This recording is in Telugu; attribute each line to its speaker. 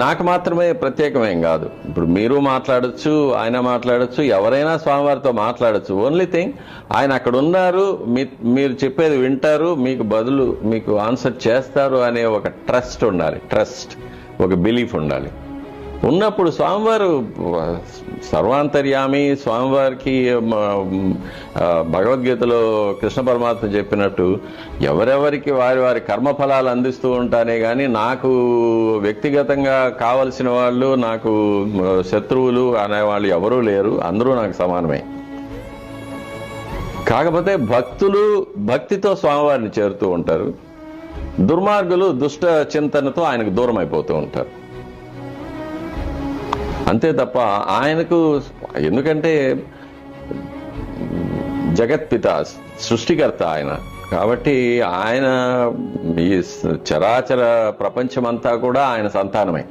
Speaker 1: నాకు మాత్రమే ప్రత్యేకమేం కాదు. ఇప్పుడు మీరు మాట్లాడచ్చు, ఆయన మాట్లాడచ్చు, ఎవరైనా స్వామివారితో మాట్లాడచ్చు. ఓన్లీ థింగ్ ఆయన అక్కడ ఉన్నారు, మీరు చెప్పేది వింటారు, మీకు బదులు మీకు ఆన్సర్ చేస్తారు అనే ఒక ట్రస్ట్ ఉండాలి. ట్రస్ట్, ఒక బిలీఫ్ ఉండాలి. ఉన్నప్పుడు స్వామివారు సర్వాంతర్యామి. స్వామివారికి భగవద్గీతలో కృష్ణ పరమాత్మ చెప్పినట్టు ఎవరెవరికి వారి వారి కర్మఫలాలు అందిస్తూ ఉంటానే కానీ నాకు వ్యక్తిగతంగా కావలసిన వాళ్ళు, నాకు శత్రువులు అనేవాళ్ళు ఎవరూ లేరు. అందరూ నాకు సమానమే. కాకపోతే భక్తులు భక్తితో స్వామివారిని చేరుతూ ఉంటారు. దుర్మార్గులు దుష్ట చింతనతో ఆయనకు దూరం అయిపోతూ ఉంటారు. అంతే తప్ప ఆయనకు, ఎందుకంటే జగత్పిత, సృష్టికర్త ఆయన. కాబట్టి ఆయన ఈ చరాచర ప్రపంచమంతా కూడా ఆయన సంతానమే.